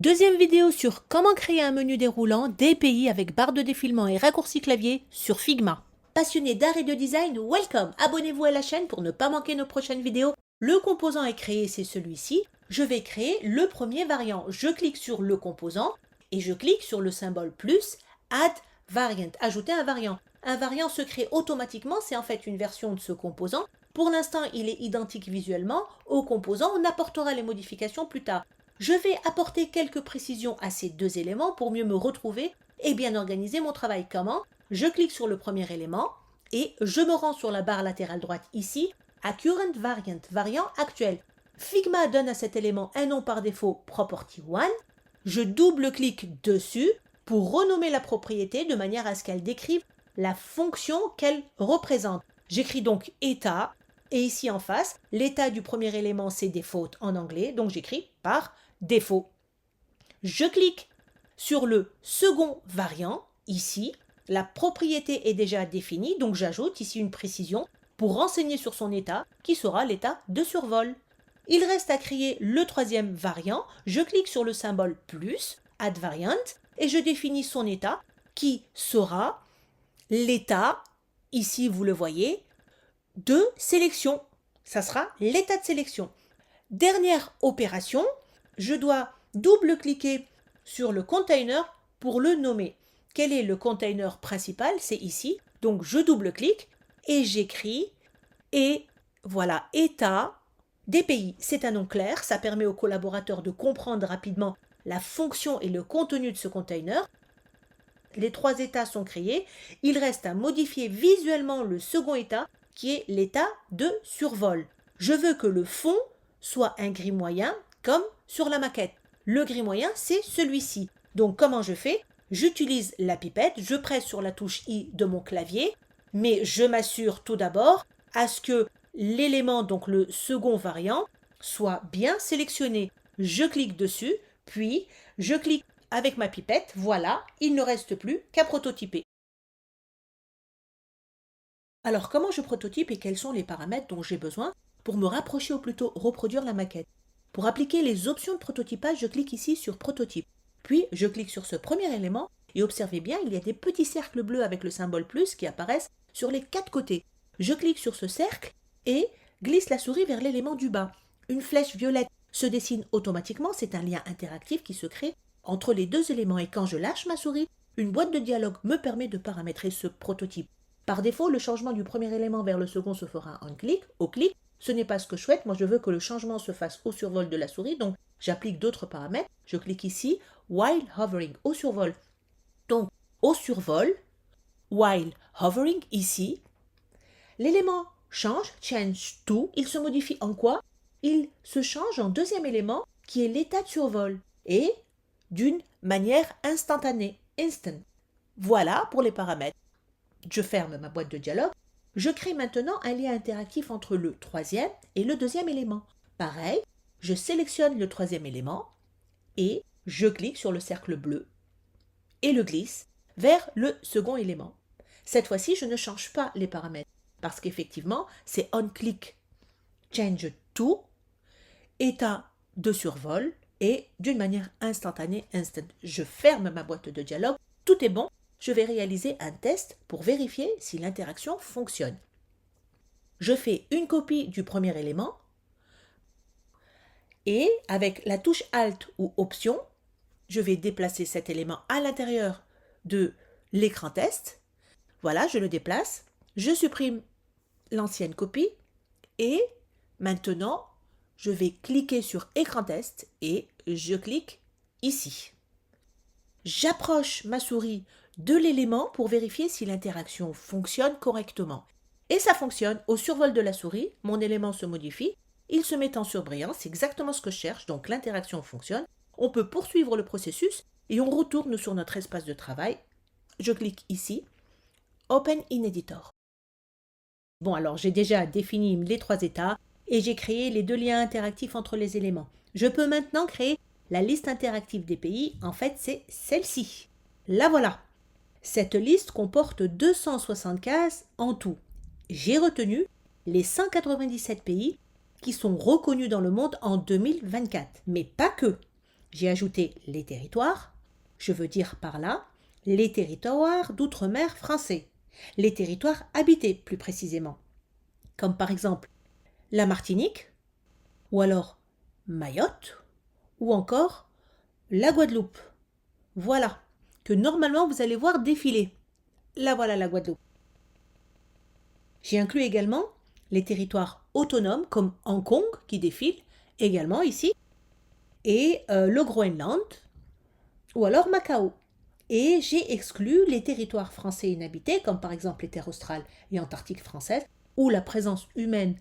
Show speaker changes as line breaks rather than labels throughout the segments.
Deuxième vidéo sur comment créer un menu déroulant des pays avec barre de défilement et raccourci clavier sur Figma. Passionné d'art et de design, welcome! Abonnez-vous à la chaîne pour ne pas manquer nos prochaines vidéos. Le composant est créé, c'est celui-ci. Je vais créer le premier variant. Je clique sur le composant et je clique sur le symbole plus, add variant, ajouter un variant. Un variant se crée automatiquement, c'est en fait une version de ce composant. Pour l'instant, il est identique visuellement au composant, on apportera les modifications plus tard. Je vais apporter quelques précisions à ces deux éléments pour mieux me retrouver et bien organiser mon travail. Comment? Je clique sur le premier élément et je me rends sur la barre latérale droite ici à Current Variant, variant actuel. Figma donne à cet élément un nom par défaut Property 1. Je double-clique dessus pour renommer la propriété de manière à ce qu'elle décrive la fonction qu'elle représente. J'écris donc état et ici en face, l'état du premier élément c'est default en anglais, donc j'écris par défaut. Je clique sur le second variant, ici, la propriété est déjà définie, donc j'ajoute ici une précision pour renseigner sur son état, qui sera l'état de survol. Il reste à créer le troisième variant, je clique sur le symbole plus, add variant, et je définis son état, qui sera l'état, ici vous le voyez, de sélection. Ça sera l'état de sélection. Dernière opération, je dois double-cliquer sur le container pour le nommer. Quel est le container principal? C'est ici. Donc je double-clique et j'écris et voilà, état des pays. C'est un nom clair, ça permet aux collaborateurs de comprendre rapidement la fonction et le contenu de ce container. Les trois états sont créés. Il reste à modifier visuellement le second état qui est l'état de survol. Je veux que le fond soit un gris moyen comme sur la maquette. Le gris moyen, c'est celui-ci. Donc comment je fais? J'utilise la pipette, je presse sur la touche I de mon clavier, mais je m'assure tout d'abord à ce que l'élément, donc le second variant, soit bien sélectionné. Je clique dessus, puis je clique avec ma pipette, voilà, il ne reste plus qu'à prototyper. Alors comment je prototype et quels sont les paramètres dont j'ai besoin pour me rapprocher ou plutôt reproduire la maquette? Pour appliquer les options de prototypage, je clique ici sur prototype. Puis je clique sur ce premier élément et observez bien, il y a des petits cercles bleus avec le symbole plus qui apparaissent sur les quatre côtés. Je clique sur ce cercle et glisse la souris vers l'élément du bas. Une flèche violette se dessine automatiquement, c'est un lien interactif qui se crée entre les deux éléments et quand je lâche ma souris, une boîte de dialogue me permet de paramétrer ce prototype. Par défaut, le changement du premier élément vers le second se fera en clic, au clic. Ce n'est pas ce que je souhaite. Moi, je veux que le changement se fasse au survol de la souris. Donc, j'applique d'autres paramètres. Je clique ici, while hovering, au survol. Donc, au survol, while hovering, ici, l'élément change, change to. Il se modifie en quoi? Il se change en deuxième élément qui est l'état de survol et d'une manière instantanée, instant. Voilà pour les paramètres. Je ferme ma boîte de dialogue. Je crée maintenant un lien interactif entre le troisième et le deuxième élément. Pareil, je sélectionne le troisième élément et je clique sur le cercle bleu et le glisse vers le second élément. Cette fois-ci, je ne change pas les paramètres parce qu'effectivement, c'est on-click, change to, état de survol et d'une manière instantanée, instant. Je ferme ma boîte de dialogue, tout est bon. Je vais réaliser un test pour vérifier si l'interaction fonctionne. Je fais une copie du premier élément et avec la touche Alt ou Option, je vais déplacer cet élément à l'intérieur de l'écran test. Voilà, je le déplace. Je supprime l'ancienne copie et maintenant, je vais cliquer sur écran test et je clique ici. J'approche ma souris de l'élément pour vérifier si l'interaction fonctionne correctement. Et ça fonctionne. Au survol de la souris, mon élément se modifie, il se met en surbrillance, c'est exactement ce que je cherche, donc l'interaction fonctionne. On peut poursuivre le processus et on retourne sur notre espace de travail. Je clique ici, Open in Editor. Bon, alors j'ai déjà défini les trois états et j'ai créé les deux liens interactifs entre les éléments. Je peux maintenant créer la liste interactive des pays. En fait, c'est celle-ci. La voilà. Cette liste comporte 260 cases en tout. J'ai retenu les 197 pays qui sont reconnus dans le monde en 2024. Mais pas que. J'ai ajouté les territoires, je veux dire par là les territoires d'outre-mer français, les territoires habités plus précisément, comme par exemple la Martinique, ou alors Mayotte, ou encore la Guadeloupe. Voilà, que normalement vous allez voir défiler. Là voilà la Guadeloupe. J'ai inclus également les territoires autonomes comme Hong Kong qui défile également ici, et le Groenland, ou alors Macao. Et j'ai exclu les territoires français inhabités, comme par exemple les terres australes et antarctiques françaises, où la présence humaine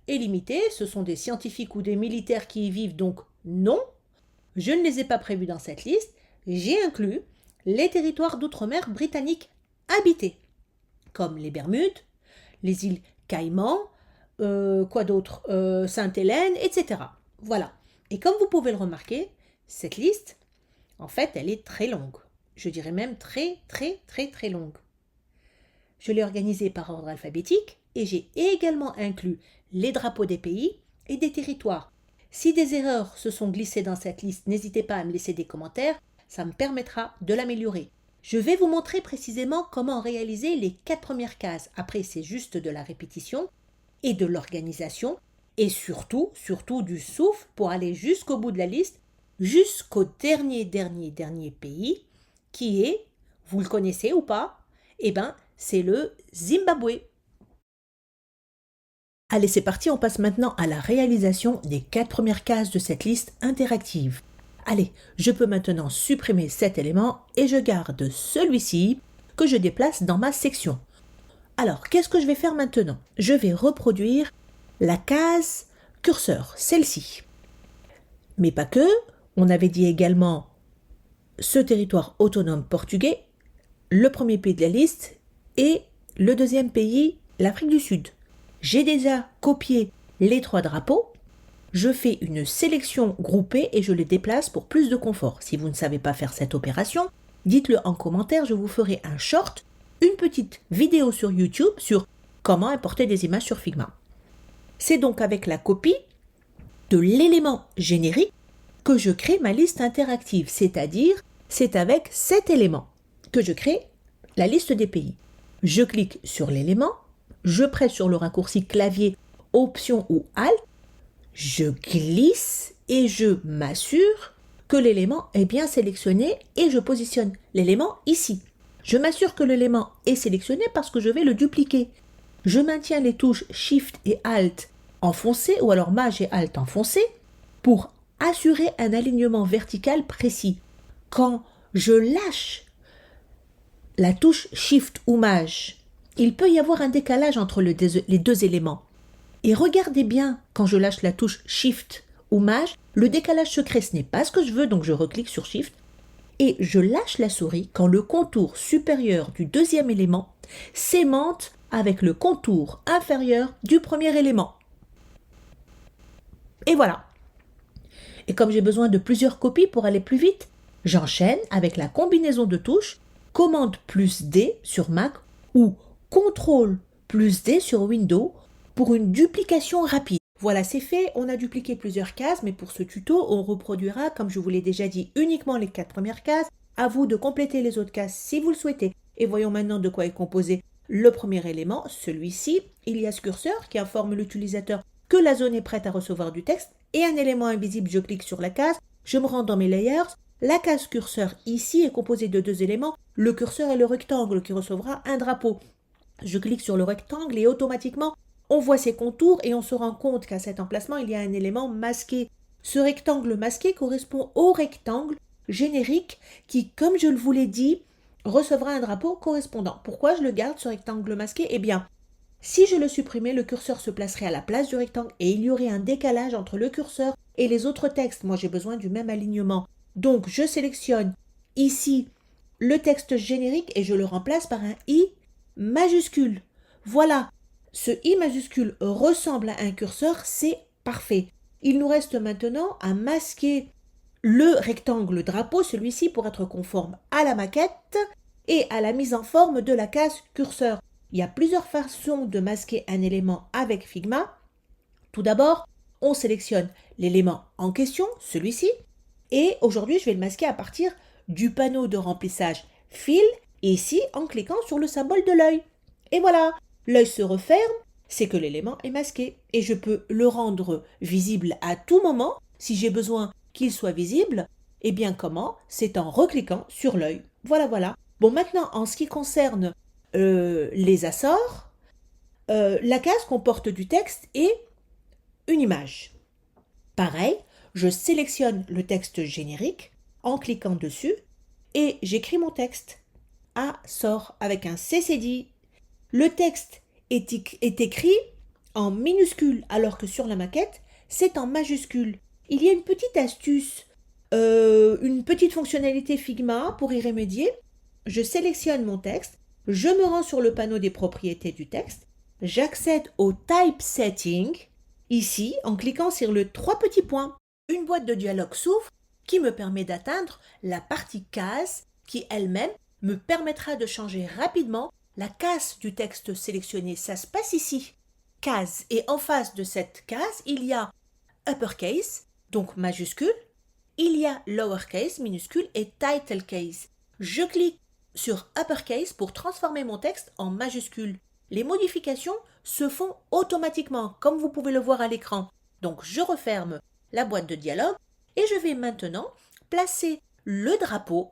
est limitée. Ce sont des scientifiques ou des militaires qui y vivent, donc non. Je ne les ai pas prévus dans cette liste. J'ai inclus les territoires d'outre-mer britanniques habités, comme les Bermudes, les îles Caïmans, quoi d'autre, Sainte-Hélène, etc. Voilà. Et comme vous pouvez le remarquer, cette liste, en fait, elle est très longue. Je dirais même très, très, très, très longue. Je l'ai organisée par ordre alphabétique et j'ai également inclus les drapeaux des pays et des territoires. Si des erreurs se sont glissées dans cette liste, n'hésitez pas à me laisser des commentaires, ça me permettra de l'améliorer. Je vais vous montrer précisément comment réaliser les 4 premières cases. Après, c'est juste de la répétition et de l'organisation et surtout du souffle pour aller jusqu'au bout de la liste, jusqu'au dernier pays qui est, vous le connaissez ou pas? Eh bien, c'est le Zimbabwe. Allez, c'est parti, on passe maintenant à la réalisation des 4 premières cases de cette liste interactive. Allez, je peux maintenant supprimer cet élément et je garde celui-ci que je déplace dans ma section. Alors, qu'est-ce que je vais faire maintenant? Je vais reproduire la case curseur, celle-ci. Mais pas que, on avait dit également ce territoire autonome portugais, le premier pays de la liste et le deuxième pays, l'Afrique du Sud. J'ai déjà copié les 3 drapeaux. Je fais une sélection groupée et je les déplace pour plus de confort. Si vous ne savez pas faire cette opération, dites-le en commentaire, je vous ferai un short, une petite vidéo sur YouTube sur comment importer des images sur Figma. C'est donc avec la copie de l'élément générique que je crée ma liste interactive, c'est-à-dire c'est avec cet élément que je crée la liste des pays. Je clique sur l'élément, je presse sur le raccourci clavier Option ou Alt, je glisse et je m'assure que l'élément est bien sélectionné et je positionne l'élément ici. Je m'assure que l'élément est sélectionné parce que je vais le dupliquer. Je maintiens les touches Shift et Alt enfoncées ou alors Maj et Alt enfoncées pour assurer un alignement vertical précis. Quand je lâche la touche Shift ou Maj, il peut y avoir un décalage entre les 2 éléments. Et regardez bien, quand je lâche la touche Shift ou Maj, le décalage se crée. Ce n'est pas ce que je veux, donc je reclique sur Shift. Et je lâche la souris quand le contour supérieur du 2e élément s'aimante avec le contour inférieur du premier élément. Et voilà. Et comme j'ai besoin de plusieurs copies pour aller plus vite, j'enchaîne avec la combinaison de touches Commande plus D sur Mac ou Ctrl plus D sur Windows pour une duplication rapide. Voilà, c'est fait, on a dupliqué plusieurs cases, mais pour ce tuto, on reproduira, comme je vous l'ai déjà dit, uniquement les 4 premières cases. À vous de compléter les autres cases si vous le souhaitez. Et voyons maintenant de quoi est composé le premier élément, celui-ci. Il y a ce curseur qui informe l'utilisateur que la zone est prête à recevoir du texte et un élément invisible, je clique sur la case, je me rends dans mes layers. La case curseur ici est composée de 2 éléments, le curseur et le rectangle qui recevra un drapeau. Je clique sur le rectangle et automatiquement, on voit ses contours et on se rend compte qu'à cet emplacement, il y a un élément masqué. Ce rectangle masqué correspond au rectangle générique qui, comme je vous l'ai dit, recevra un drapeau correspondant. Pourquoi je le garde, ce rectangle masqué? Eh bien, si je le supprimais, le curseur se placerait à la place du rectangle et il y aurait un décalage entre le curseur et les autres textes. Moi, j'ai besoin du même alignement. Donc, je sélectionne ici le texte générique et je le remplace par un I majuscule. Voilà. Ce I majuscule ressemble à un curseur, c'est parfait. Il nous reste maintenant à masquer le rectangle drapeau, celui-ci, pour être conforme à la maquette et à la mise en forme de la case curseur. Il y a plusieurs façons de masquer un élément avec Figma. Tout d'abord, On sélectionne l'élément en question, celui-ci, et aujourd'hui je vais le masquer à partir du panneau de remplissage Fill, ici en cliquant sur le symbole de l'œil. Et voilà, l'œil se referme, c'est que l'élément est masqué, et je peux le rendre visible à tout moment, si j'ai besoin qu'il soit visible. Et bien comment? C'est en recliquant sur l'œil. Voilà, voilà. Bon, maintenant, en ce qui concerne les assorts, la case comporte du texte et une image. Pareil, je sélectionne le texte générique en cliquant dessus et j'écris mon texte. Assort avec un CCD. Le texte est écrit en minuscule alors que sur la maquette, c'est en majuscule. Il y a une petite astuce, une petite fonctionnalité Figma pour y remédier. Je sélectionne mon texte, je me rends sur le panneau des propriétés du texte, j'accède au Typesetting, ici, en cliquant sur les trois petits points. Une boîte de dialogue s'ouvre qui me permet d'atteindre la partie case qui elle-même me permettra de changer rapidement la case du texte sélectionné. Ça se passe ici, case, et en face de cette case, il y a uppercase, donc majuscule, il y a lowercase, minuscule, et title case. Je clique sur uppercase pour transformer mon texte en majuscule. Les modifications se font automatiquement, comme vous pouvez le voir à l'écran. Donc je referme la boîte de dialogue et je vais maintenant placer le drapeau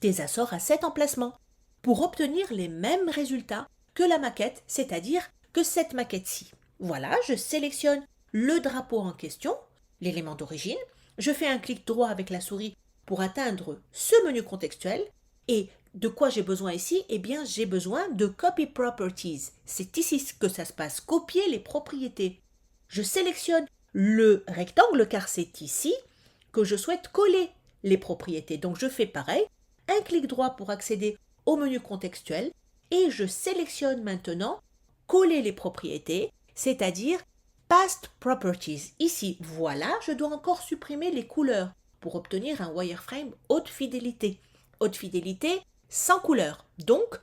des Açores à cet emplacement pour obtenir les mêmes résultats que la maquette, c'est-à-dire que cette maquette-ci. Voilà, je sélectionne le drapeau en question, l'élément d'origine, je fais un clic droit avec la souris pour atteindre ce menu contextuel et de quoi j'ai besoin ici? Eh bien, j'ai besoin de Copy Properties. C'est ici que ça se passe, copier les propriétés. Je sélectionne le rectangle car c'est ici que je souhaite coller les propriétés. Donc, je fais pareil, un clic droit pour accéder au menu contextuel et je sélectionne maintenant coller les propriétés, c'est-à-dire Past Properties. Ici, voilà, je dois encore supprimer les couleurs pour obtenir un wireframe haute fidélité. Haute fidélité sans couleur. Donc,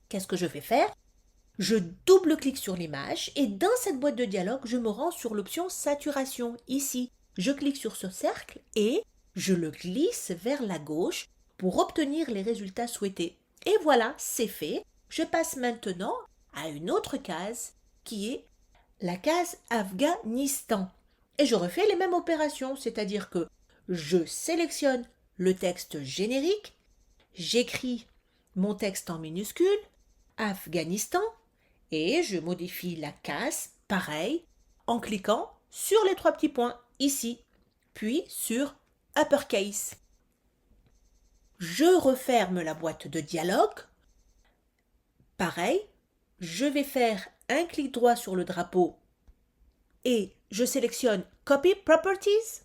qu'est-ce que je vais faire? Je double-clique sur l'image et dans cette boîte de dialogue, je me rends sur l'option saturation. Ici, je clique sur ce cercle et je le glisse vers la gauche pour obtenir les résultats souhaités. Et voilà, c'est fait. Je passe maintenant à une autre case qui est la case Afghanistan. Et je refais les mêmes opérations, c'est-à-dire que je sélectionne le texte générique, j'écris mon texte en minuscule, Afghanistan, et je modifie la case, pareil, en cliquant sur les trois petits points ici, puis sur Uppercase. Je referme la boîte de dialogue. Pareil, je vais faire un clic droit sur le drapeau et je sélectionne Copy Properties.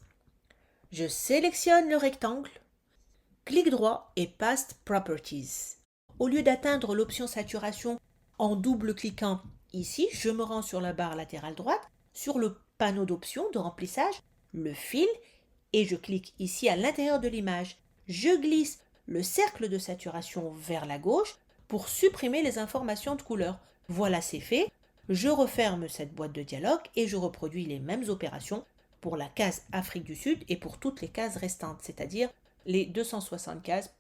Je sélectionne le rectangle, clic droit et Past Properties. Au lieu d'atteindre l'option saturation en double-cliquant ici, je me rends sur la barre latérale droite, sur le panneau d'options de remplissage, le fil, et je clique ici à l'intérieur de l'image. Je glisse le cercle de saturation vers la gauche pour supprimer les informations de couleur. Voilà, c'est fait. Je referme cette boîte de dialogue et je reproduis les mêmes opérations pour la case Afrique du Sud et pour toutes les cases restantes, c'est-à-dire les 260 cases,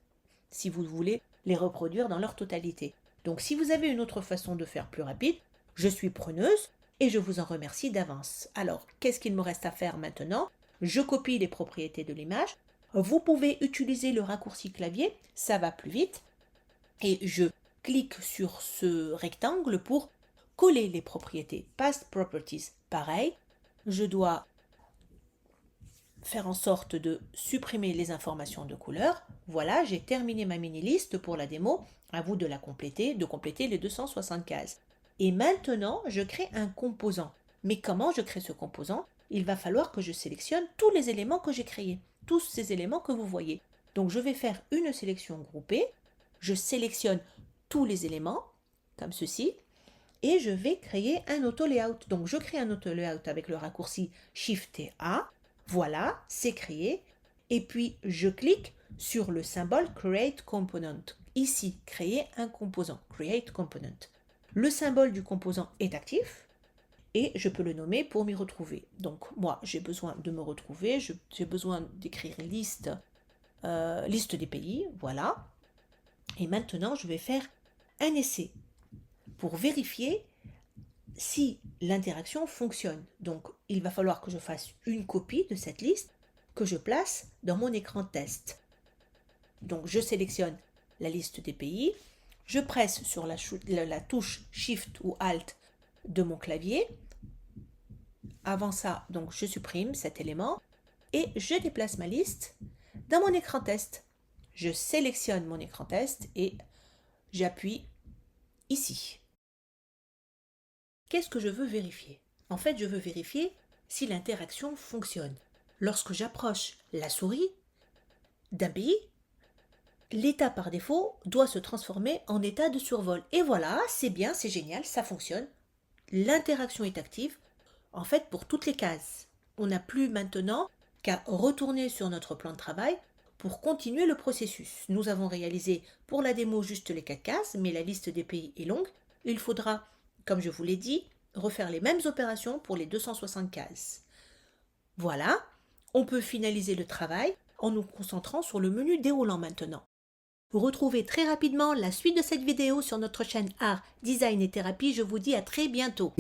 si vous voulez les reproduire dans leur totalité. Donc si vous avez une autre façon de faire plus rapide, je suis preneuse et je vous en remercie d'avance. Alors, qu'est-ce qu'il me reste à faire maintenant? Je copie les propriétés de l'image. Vous pouvez utiliser le raccourci clavier, ça va plus vite. Et je clique sur ce rectangle pour coller les propriétés. Past Properties, pareil. Je dois faire en sorte de supprimer les informations de couleur. Voilà, j'ai terminé ma mini-liste pour la démo. À vous de compléter les 260 cases. Et maintenant, je crée un composant. Mais comment je crée ce composant? Il va falloir que je sélectionne tous les éléments que j'ai créés. Tous ces éléments que vous voyez. Donc, je vais faire une sélection groupée. Je sélectionne tous les éléments, comme ceci. Et je vais créer un auto-layout. Donc, je crée un auto-layout avec le raccourci Shift et A. Voilà, c'est créé. Et puis, je clique sur le symbole Create Component. Ici, créer un composant. Create Component. Le symbole du composant est actif. et je peux le nommer pour m'y retrouver. Donc moi, j'ai besoin de me retrouver, j'ai besoin d'écrire liste des pays, voilà. Et maintenant, je vais faire un essai pour vérifier si l'interaction fonctionne. Donc, il va falloir que je fasse une copie de cette liste que je place dans mon écran test. Donc, je sélectionne la liste des pays, je presse sur la touche Shift ou Alt de mon clavier. Avant ça, donc, je supprime cet élément et je déplace ma liste dans mon écran test. Je sélectionne mon écran test et j'appuie ici. Qu'est-ce que je veux vérifier? En fait, je veux vérifier si l'interaction fonctionne. Lorsque j'approche la souris d'un pays, l'état par défaut doit se transformer en état de survol. Et voilà, c'est bien, c'est génial, ça fonctionne. L'interaction est active, en fait, pour toutes les cases. On n'a plus maintenant qu'à retourner sur notre plan de travail pour continuer le processus. Nous avons réalisé pour la démo juste les 4 cases, mais la liste des pays est longue. Il faudra, comme je vous l'ai dit, refaire les mêmes opérations pour les 260 cases. Voilà, on peut finaliser le travail en nous concentrant sur le menu déroulant maintenant. Vous retrouvez très rapidement la suite de cette vidéo sur notre chaîne Art, Design et Thérapie. Je vous dis à très bientôt.